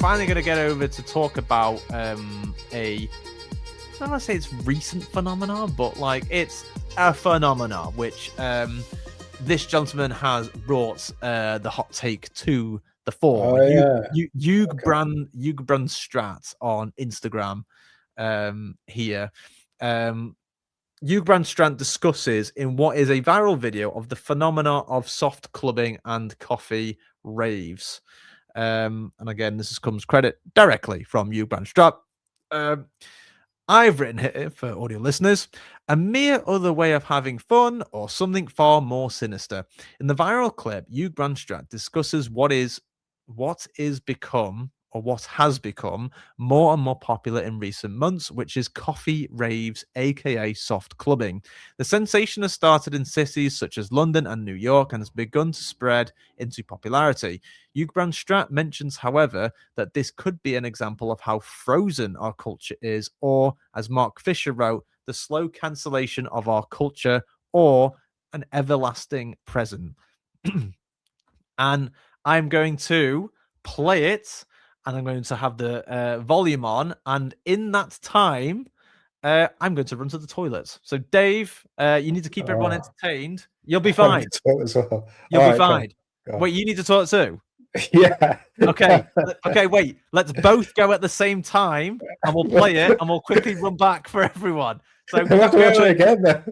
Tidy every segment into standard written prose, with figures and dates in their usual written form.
finally going to get over to talk about I don't want to say it's recent phenomenon, but like it's a phenomenon which this gentleman has brought the hot take to the fore. Eugbrandstrat on Instagram here. Eugbrandstrat discusses in what is a viral video of the phenomena of soft clubbing and coffee raves. And again, this comes credit directly from Eugbrandstrat. I've written here for audio listeners, a mere other way of having fun or something far more sinister. In the viral clip, Eugbrandstrat discusses what has become more and more popular in recent months, which is coffee raves, aka soft clubbing. The sensation has started in cities such as London and New York and has begun to spread into popularity. Eugbrandstrat mentions, however, that this could be an example of how frozen our culture is, or, as Mark Fisher wrote, the slow cancellation of our culture, or an everlasting present. And I'm going to play it, and I'm going to have the volume on, and in that time, I'm going to run to the toilet. So, Dave, you need to keep everyone entertained. You'll be fine. You'll be fine. Wait, you need to talk too? Yeah. Okay, wait. Let's both go at the same time, and we'll play it, and we'll quickly run back for everyone. So we'll have to watch it again then.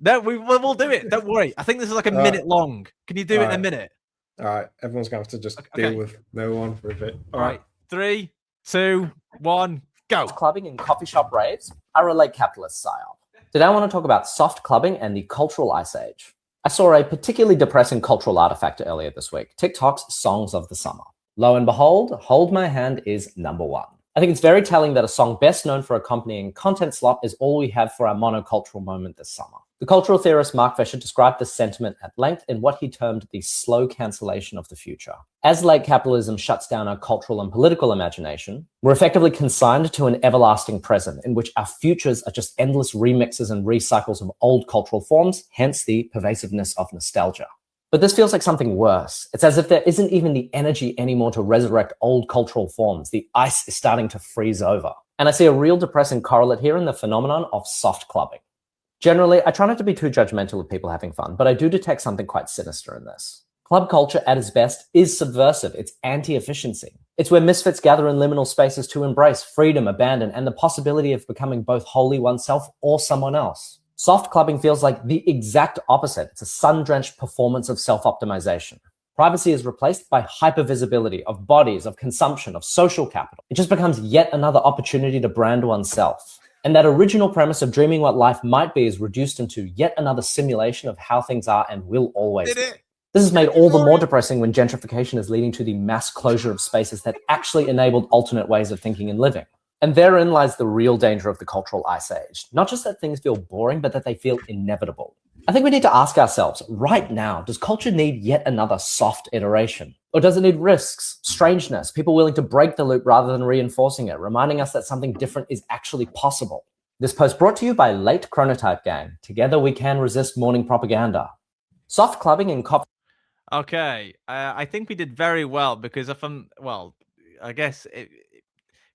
No, we'll do it. Don't worry. I think this is like a minute long. Can you do it in a minute? All right. Everyone's going to have to just deal with no one for a bit. All right. 3, 2, 1, go. Clubbing and coffee shop raves are a late capitalist psy-op. Today I want to talk about soft clubbing and the cultural ice age. I saw a particularly depressing cultural artifact earlier this week, TikTok's Songs of the Summer. Lo and behold, Hold My Hand is #1. I think it's very telling that a song best known for accompanying content slop is all we have for our monocultural moment this summer. The cultural theorist Mark Fisher described this sentiment at length in what he termed the slow cancellation of the future. As late capitalism shuts down our cultural and political imagination, we're effectively consigned to an everlasting present in which our futures are just endless remixes and recycles of old cultural forms, hence the pervasiveness of nostalgia. But this feels like something worse. It's as if there isn't even the energy anymore to resurrect old cultural forms. The ice is starting to freeze over. And I see a real depressing correlate here in the phenomenon of soft clubbing. Generally, I try not to be too judgmental of people having fun, but I do detect something quite sinister in this. Club culture at its best is subversive. It's anti-efficiency. It's where misfits gather in liminal spaces to embrace freedom, abandon, and the possibility of becoming both wholly oneself or someone else. Soft clubbing feels like the exact opposite. It's a sun-drenched performance of self-optimization. Privacy is replaced by hypervisibility of bodies, of consumption, of social capital. It just becomes yet another opportunity to brand oneself. And that original premise of dreaming what life might be is reduced into yet another simulation of how things are and will always be. This is made all the more depressing when gentrification is leading to the mass closure of spaces that actually enabled alternate ways of thinking and living. And therein lies the real danger of the cultural ice age. Not just that things feel boring, but that they feel inevitable. I think we need to ask ourselves, right now, does culture need yet another soft iteration? Or does it need risks, strangeness, people willing to break the loop rather than reinforcing it, reminding us that something different is actually possible? This post brought to you by Late Chronotype Gang. Together we can resist morning propaganda. Soft clubbing and coffee. Okay, I think we did very well because I guess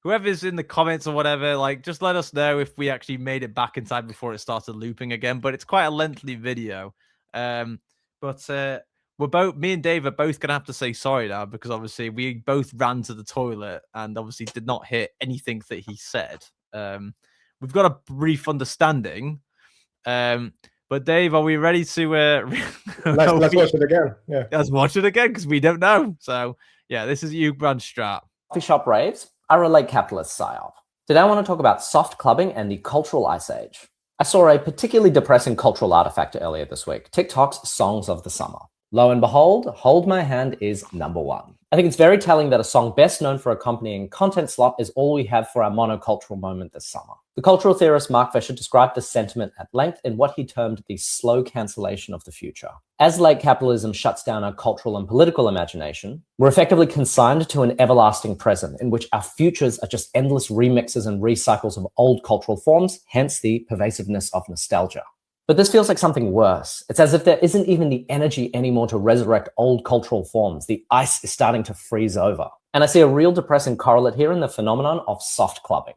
whoever's in the comments or whatever, like, just let us know if we actually made it back in time before it started looping again. But it's quite a lengthy video. But me and Dave are both gonna have to say sorry now because obviously we both ran to the toilet and obviously did not hear anything that he said. We've got a brief understanding. But Dave, are we ready to? Let's watch it again. Yeah, let's watch it again because we don't know. So yeah, this is Eugbrandstrat. Coffee shop raves are a late capitalist psy-op. Today I want to talk about soft clubbing and the cultural ice age. I saw a particularly depressing cultural artifact earlier this week, TikTok's Songs of the Summer. Lo and behold, Hold My Hand is #1. I think it's very telling that a song best known for accompanying content slop is all we have for our monocultural moment this summer. The cultural theorist Mark Fisher described this sentiment at length in what he termed the slow cancellation of the future. As late capitalism shuts down our cultural and political imagination, we're effectively consigned to an everlasting present in which our futures are just endless remixes and recycles of old cultural forms, hence the pervasiveness of nostalgia. But this feels like something worse. It's as if there isn't even the energy anymore to resurrect old cultural forms. The ice is starting to freeze over. And I see a real depressing correlate here in the phenomenon of soft clubbing.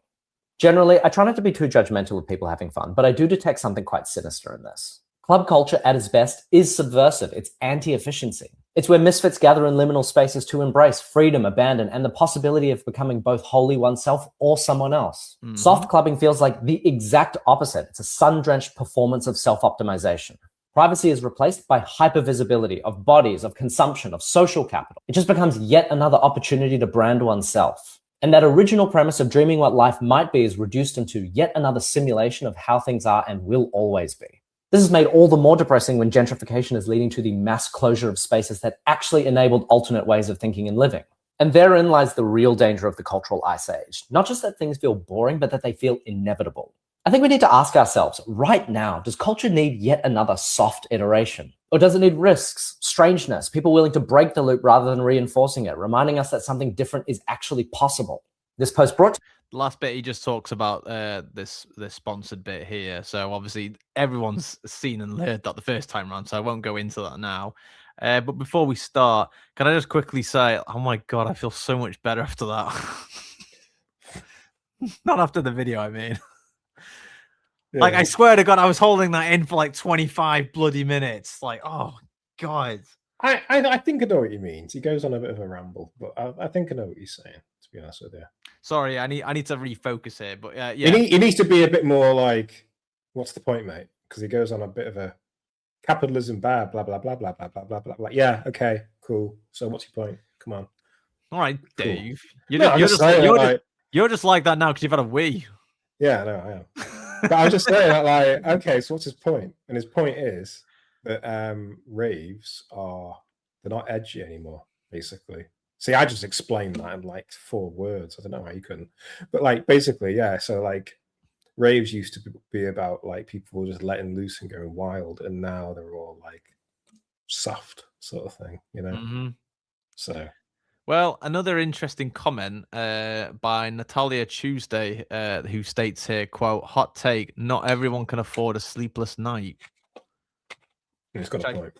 Generally, I try not to be too judgmental of people having fun, but I do detect something quite sinister in this. Club culture at its best is subversive. It's anti-efficiency. It's where misfits gather in liminal spaces to embrace freedom, abandon, and the possibility of becoming both wholly oneself or someone else. Soft clubbing feels like the exact opposite. It's a sun-drenched performance of self-optimization. Privacy is replaced by hypervisibility of bodies, of consumption, of social capital. It just becomes yet another opportunity to brand oneself. And that original premise of dreaming what life might be is reduced into yet another simulation of how things are and will always be. This is made all the more depressing when gentrification is leading to the mass closure of spaces that actually enabled alternate ways of thinking and living. And therein lies the real danger of the cultural ice age. Not just that things feel boring, but that they feel inevitable. I think we need to ask ourselves, right now, does culture need yet another soft iteration? Or does it need risks, strangeness, people willing to break the loop rather than reinforcing it, reminding us that something different is actually possible? This post brought the last bit he just talks about this sponsored bit here. So obviously everyone's seen and heard that the first time around, so I won't go into that now. But before we start, can I just quickly say, oh my God, I feel so much better after that. Not after the video, I mean. Yeah. Like, I swear to God, I was holding that in for like 25 bloody minutes. Like, oh God. I think I know what you mean. He goes on a bit of a ramble, but I think I know what he's saying, to be honest with you. Sorry, I need to refocus here, but yeah. He needs to be a bit more like, what's the point, mate? Because he goes on a bit of a capitalism bad, blah, blah, blah, blah, blah, blah, blah, blah, blah. Yeah, okay, cool. So what's your point? Come on. All right, Dave. Cool. You're just like that now because you've had a wee. Yeah, no, I am. But I was just saying that, like, okay, so what's his point? And his point is that raves they're not edgy anymore, basically. See, I just explained that in like 4 words. I don't know how you couldn't. But like, basically, yeah. So like, raves used to be about like people just letting loose and going wild, and now they're all like soft sort of thing, you know? Mm-hmm. So. Well, another interesting comment by Natalia Tuesday, who states here, quote, hot take, not everyone can afford a sleepless night. It's got a point.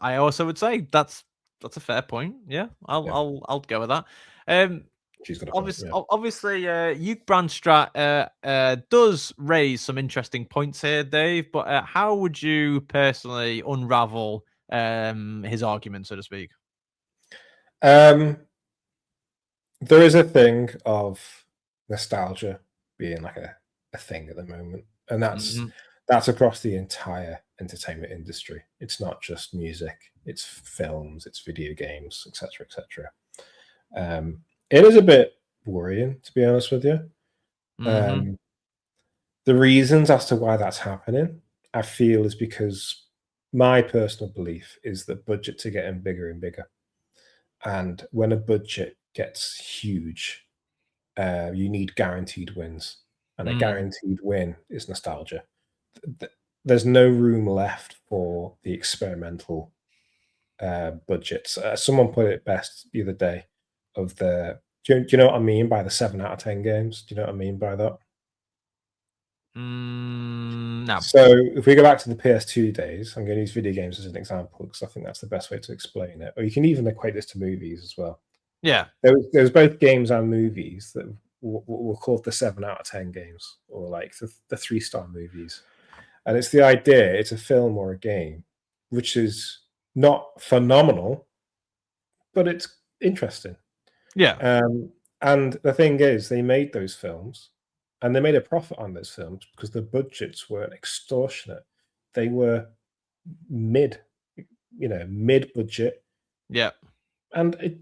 I also would say that's a fair point. Yeah, I'll go with that. She's got a obviously, point, obviously, Eugbrandstrat does raise some interesting points here, Dave. But how would you personally unravel his argument, so to speak? There is a thing of nostalgia being like a thing at the moment, and that's across the entire entertainment industry. It's not just music, it's films, it's video games, etc., etc. It is a bit worrying, to be honest with you. The reasons as to why that's happening, I feel, is because my personal belief is that budgets are getting bigger and bigger. And when a budget gets huge, you need guaranteed wins. And a guaranteed win is nostalgia. There's no room left for the experimental budgets. Someone put it best the other day of do you know what I mean by the 7 out of 10 games? Do you know what I mean by that? No. So if we go back to the PS2 days, I'm going to use video games as an example because I think that's the best way to explain it. Or you can even equate this to movies as well. Yeah. There was both games and movies that were called the 7 out of 10 games, or like the 3-star movies. And it's the idea, it's a film or a game, which is not phenomenal, but it's interesting. Yeah. And the thing is, they made those films. And they made a profit on those films because the budgets weren't extortionate. They were mid-budget. Yeah. And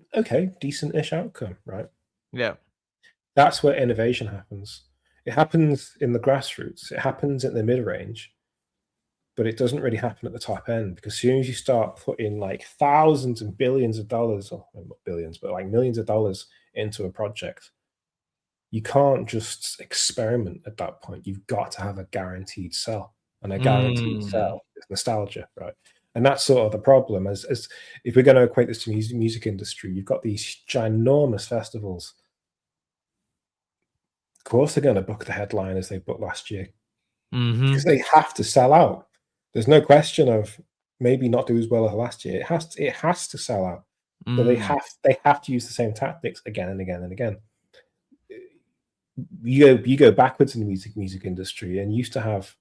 decent-ish outcome, right? Yeah. That's where innovation happens. It happens in the grassroots. It happens in the mid-range. But it doesn't really happen at the top end because as soon as you start putting like thousands and billions of dollars, or not billions, but like millions of dollars into a project, you can't just experiment at that point. You've got to have a guaranteed sell, and a guaranteed sell is nostalgia, right? And that's sort of the problem. As if we're going to equate this to music industry, you've got these ginormous festivals. Of course, they're going to book the headliners they booked last year because they have to sell out. there's no question of maybe not do as well as last year. It has to sell out. So they have to use the same tactics again and again and again. You go backwards in the music industry and used to have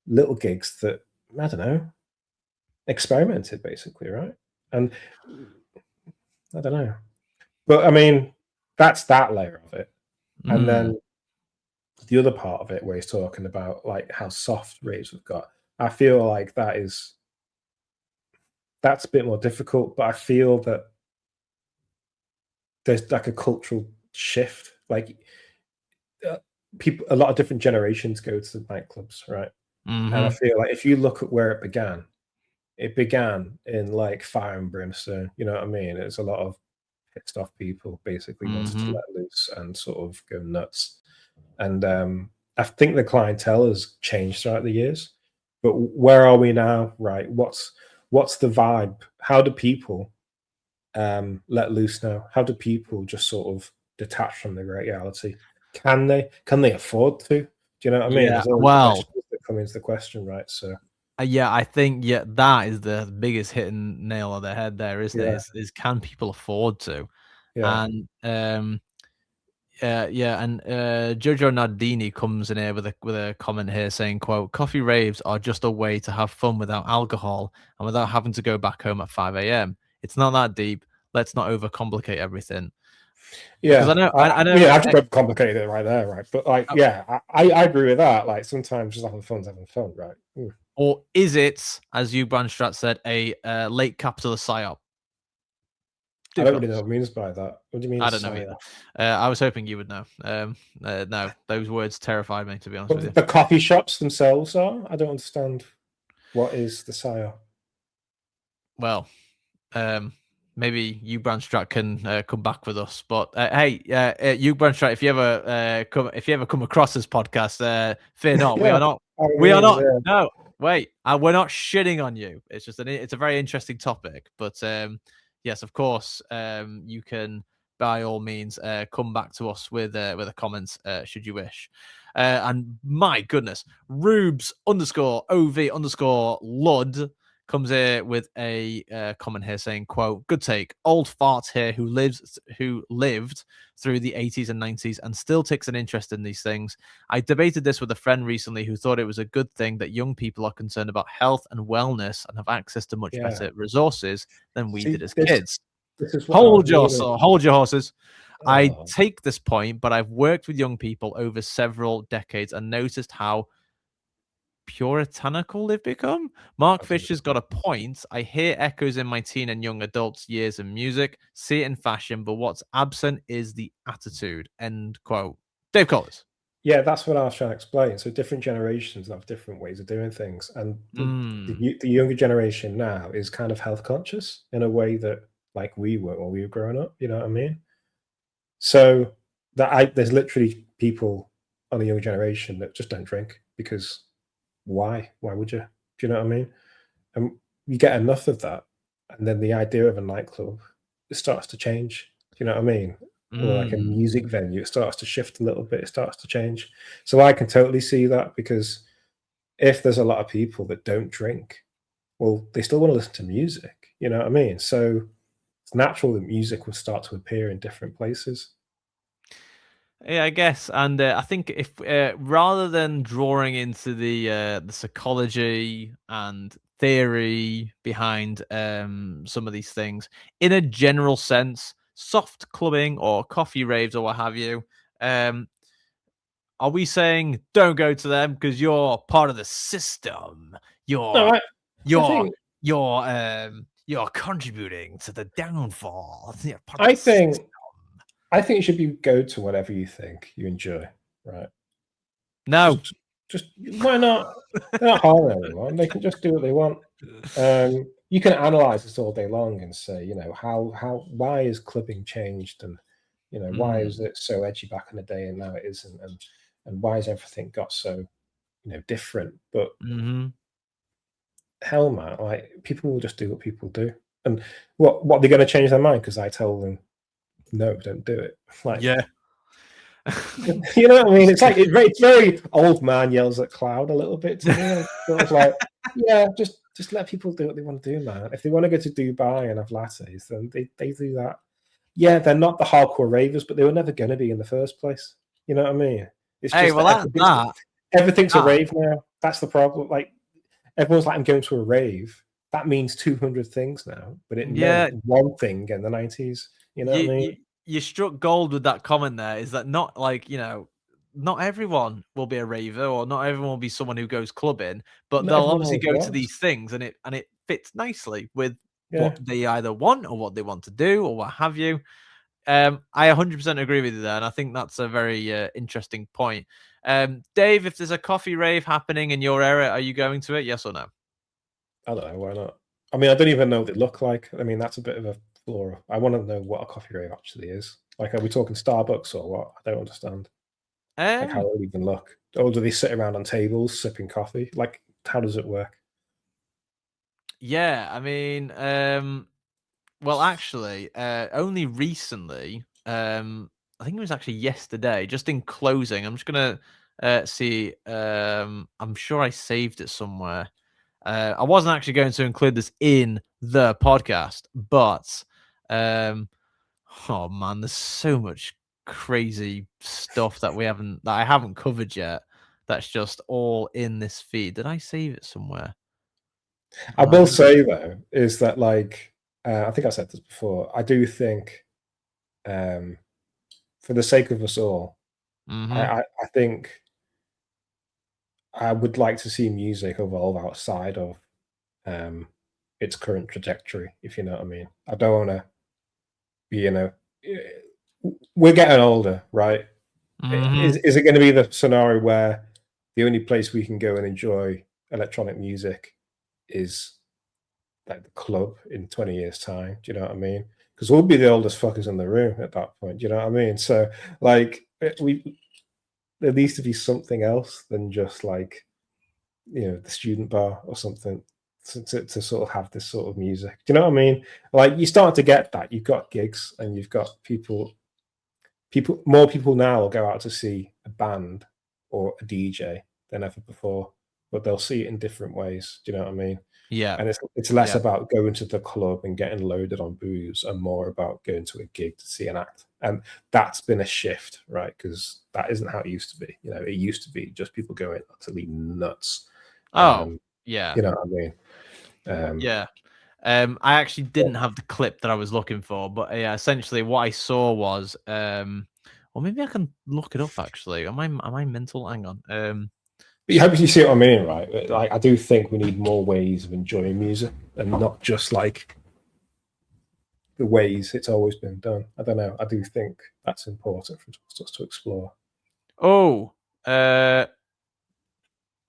little gigs that, I don't know, experimented basically, right? And I don't know. But I mean, that's that layer of it. And then the other part of it where he's talking about like how soft raves we've got, I feel like that's a bit more difficult, but I feel that there's like a cultural shift. Like people, a lot of different generations go to the nightclubs, right? And I feel like if you look at where it began in like fire and brimstone, you know what I mean? It's a lot of pissed off people basically wanted to let loose and sort of go nuts. And I think the clientele has changed throughout the years. But where are we now? Right? What's the vibe? How do people let loose now? How do people just sort of detach from the reality? Can they afford to? Do you know what I mean? Yeah, There's always questions that come into the question, right? So yeah, I think that is the biggest hitting nail on the head there, isn't it? Is can people afford to? yeah. And Jojo Nardini comes in here with a comment here saying, quote, coffee raves are just a way to have fun without alcohol and without having to go back home at 5 a.m. It's not that deep. Let's not overcomplicate everything. Yeah, because I know. Yeah, I've just complicated it right there, right? But like, yeah, I agree with that. Like, sometimes just having fun's having fun, right? Or is it, as Eugbrandstrat said, a late capitalist psy-op? I don't really know what it means by that. What do you mean? I don't know either. I was hoping you would know. No, those words terrified me, to be honest with you. The coffee shops themselves are? I don't understand. What is the psy-op? Well, maybe Eugbrandstrat can come back with us. But hey, Eugbrandstrat, if you ever come across this podcast, fear not. We are not. We are not. Yeah. No, wait. We're not shitting on you. It's just it's a very interesting topic. But yes, of course, you can by all means come back to us with a comment should you wish. And my goodness, Rubes _OV_Lud comes here with a comment here saying, quote, good take, old fart here who lived through the 80s and 90s and still takes an interest in these things. I debated this with a friend recently who thought it was a good thing that young people are concerned about health and wellness and have access to much better resources than we did as kids. Hold your horses. I take this point, but I've worked with young people over several decades and noticed how puritanical they've become. Mark Fisher's got a point. I hear echoes in my teen and young adults' years in music, see it in fashion, but what's absent is the attitude. End quote. Dave Collins. Yeah, that's what I was trying to explain. So different generations have different ways of doing things, and the younger generation now is kind of health conscious in a way that like we were when we were growing up. You know what I mean? So there's literally people on the younger generation that just don't drink because why would you? Do you know what I mean? And you get enough of that, and then the idea of a nightclub, it starts to change. Do you know what I mean? Or like a music venue, it starts to shift a little bit, it starts to change. So I can totally see that, because if there's a lot of people that don't drink, well, they still want to listen to music. You know what I mean? So it's natural that music will start to appear in different places. Yeah, I guess, and I think if rather than drawing into the psychology and theory behind some of these things, in a general sense, soft clubbing or coffee raves or what have you, are we saying don't go to them because you're part of the system? You're contributing to the downfall. I think you should go to whatever you think you enjoy, right? No. Just why not? They're not harming anyone. They can just do what they want. You can analyze this all day long and say, you know, why is clubbing changed, and you know, why is it so edgy back in the day and now it isn't, and why has everything got so, you know, different? But hell, man, like people will just do what people do, and what they're going to change their mind because I tell them no, don't do it. Like, yeah. You know what I mean? It's like it's very old man yells at cloud a little bit to me. I'm sort of like, yeah, just let people do what they want to do, man. If they want to go to Dubai and have lattes, then they do that. Yeah, they're not the hardcore ravers, but they were never going to be in the first place. You know what I mean? It's Hey, just well, everything's a that- rave now. That's the problem. Like everyone's like, I'm going to a rave. That means 200 things now, but it yeah, meant one thing in the 90s. You know what I mean? you struck gold with that comment there. Is that not like, not everyone will be a raver, or not everyone will be someone who goes clubbing, but Not they'll everyone obviously always go to was. these things, and it fits nicely with Yeah. what they either want or what they want to do or what have you. I 100% agree with you there, and I think that's a very interesting point. Dave, if there's a coffee rave happening in your area, are you going to it? Yes or no? I don't know, why not? I mean, I don't even know what they look like. I mean, that's a bit of a flaw. I want to know what a coffee rave actually is. Like, are we talking Starbucks or what? I don't understand. Like, how it even look? Or do they sit around on tables sipping coffee? Like, how does it work? Yeah, I mean, well, actually, only recently, I think it was actually yesterday, just in closing. I'm just gonna see. I'm sure I saved it somewhere. I wasn't actually going to include this in the podcast, but oh man, there's so much crazy stuff that I haven't covered yet. That's just all in this feed. Did I save it somewhere? I will say though, is that like I think I said this before. I do think, for the sake of us all, I think I would like to see music evolve outside of its current trajectory, if you know what I mean. I don't want to be, we're getting older, right? Is it going to be the scenario where the only place we can go and enjoy electronic music is like the club in 20 years' time? Do you know what I mean? Because we'll be the oldest fuckers in the room at that point. Do you know what I mean? So, like, there needs to be something else than just like, the student bar or something to sort of have this sort of music. Do you know what I mean? Like, you start to get that. You've got gigs and you've got more people now will go out to see a band or a DJ than ever before, but they'll see it in different ways. Do you know what I mean? Yeah. And it's less about going to the club and getting loaded on booze and more about going to a gig to see an act. And that's been a shift, right? Because that isn't how it used to be. It used to be just people going utterly nuts. Yeah. You know what I mean? Yeah. I actually didn't have the clip that I was looking for, but yeah, essentially what I saw was, well, maybe I can look it up. Actually, am I mental? Hang on. But you hope you see what I mean, right? Like, I do think we need more ways of enjoying music and not just like the ways it's always been done. I don't know. I do think that's important for us to explore. Oh,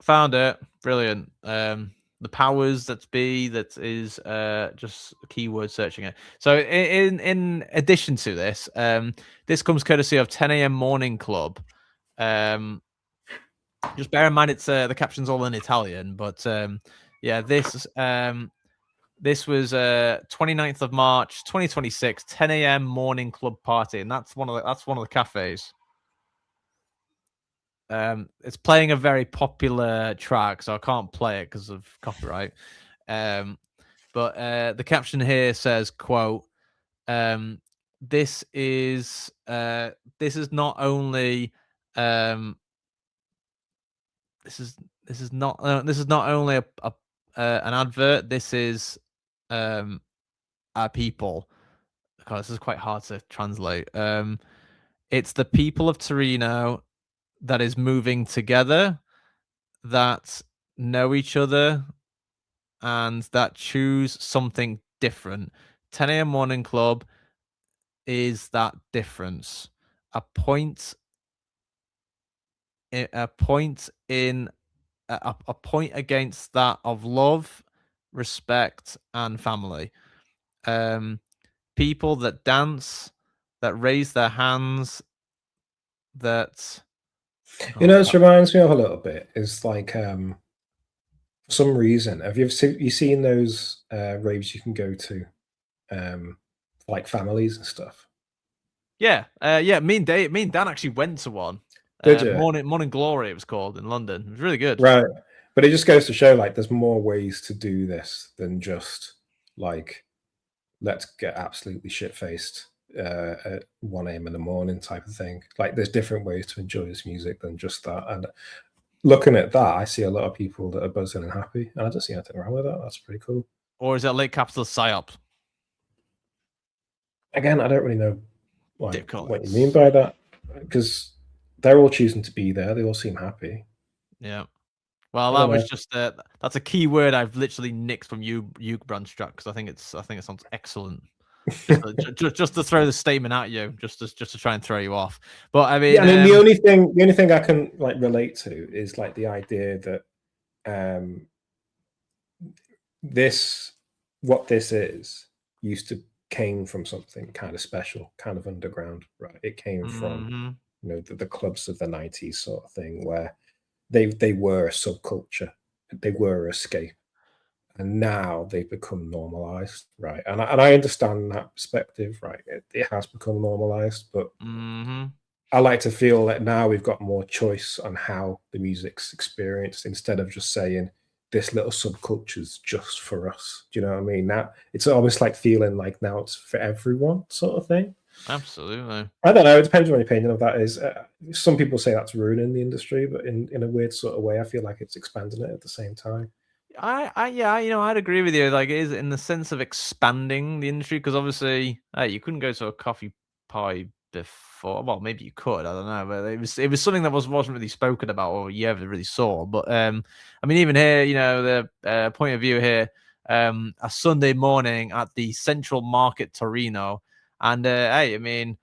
found it. Brilliant. The powers that be, that is just keyword searching it. So in addition to this, this comes courtesy of 10 a.m. Morning Club. Just bear in mind it's the caption's all in Italian, but yeah, this was 29th of March 2026, 10 a.m. Morning Club party, and that's one of the cafes. It's playing a very popular track, so I can't play it because of copyright. But the caption here says, "Quote: This is not only this is not only an advert. This is our people." God, this is quite hard to translate. It's the people of Torino that is moving together, that know each other, and that choose something different. 10 a.m. Morning Club is that difference. A point in a point against that of love, respect, and family. People that dance, that raise their hands, that This reminds me of a little bit. Is like, for some reason, have you seen those raves you can go to, for like families and stuff? Yeah, Me and Dan actually went to one. Did you? Morning Glory, it was called, in London. It was really good. Right. But it just goes to show, like, there's more ways to do this than just like, let's get absolutely shit faced at 1 a.m. in the morning type of thing. Like, there's different ways to enjoy this music than just that. And looking at that, I see a lot of people that are buzzing and happy, and I don't see anything wrong with that. That's pretty cool. Or is that late capitalist psy-op? Again, I don't really know what you mean by that, because they're all choosing to be there. They all seem happy. Yeah. Well, that was just that's a key word I've literally nicked from Eugbrandstrat, because I think it sounds excellent. just to throw the statement at you, just to try and throw you off. But I mean, yeah, I mean, the only thing I can like relate to is like the idea that what this is used to came from something kind of special, kind of underground, right? It came from the clubs of the 90s sort of thing, where they were a subculture, they were escape, and now they've become normalized, right? And I understand that perspective, right? It has become normalized, but I like to feel that now we've got more choice on how the music's experienced, instead of just saying this little subculture's just for us. Do you know what I mean? Now it's almost like feeling like now it's for everyone, sort of thing. Absolutely. I don't know. It depends on what your opinion of that is. Some people say that's ruining the industry, but in a weird sort of way, I feel like it's expanding it at the same time. I'd agree with you. Like, it is in the sense of expanding the industry, because obviously, you couldn't go to a coffee pie before. Well, maybe you could. I don't know, but it was something that wasn't really spoken about, or you ever really saw. But I mean, even here, the point of view here, a Sunday morning at the Central Market Torino, and hey, I mean,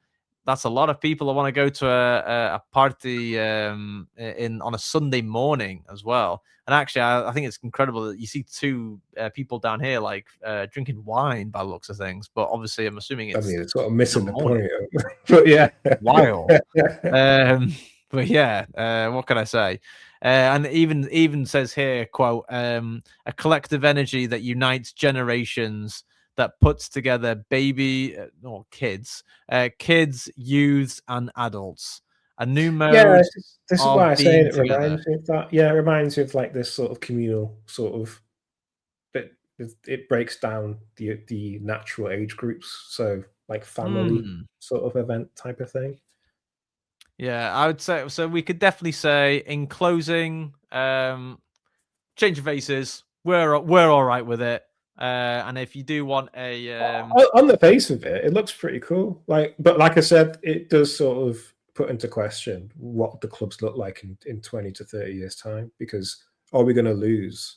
that's a lot of people that want to go to a party on a Sunday morning as well. And actually, I think it's incredible that you see two people down here like drinking wine by the looks of things. But obviously, I'm assuming it's sort of missing the point. But yeah, wild. But yeah, what can I say? And even says here, quote, a collective energy that unites generations, that puts together kids, youths, and adults. A new mode. Yeah, this is why I say it reminds me of that. Yeah, it reminds me of like this sort of communal sort of, but it breaks down the natural age groups. So like family sort of event type of thing. Yeah, I would say so. We could definitely say, in closing, change of faces. We're all right with it. And if you do want a on the face of it, it looks pretty cool. But like I said, it does sort of put into question what the clubs look like in 20 to 30 years time, because are we going to lose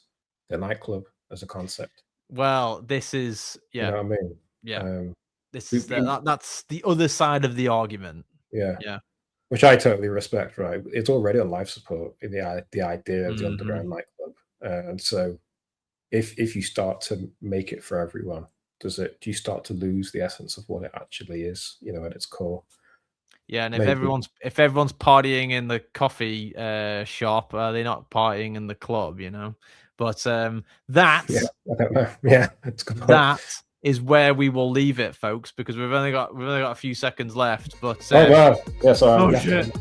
the nightclub as a concept? Well, this is you know what I mean? Yeah, this is that's the other side of the argument. Yeah, which I totally respect. Right, it's already on life support in the idea of the underground nightclub, and so if you start to make it for everyone, do you start to lose the essence of what it actually is, at its core? Yeah, and if everyone's partying in the coffee shop, are they not partying in the club? But that's I don't know. Yeah, that is where we will leave it, folks, because we've only got a few seconds left. But oh wow, yeah, sorry. Shit.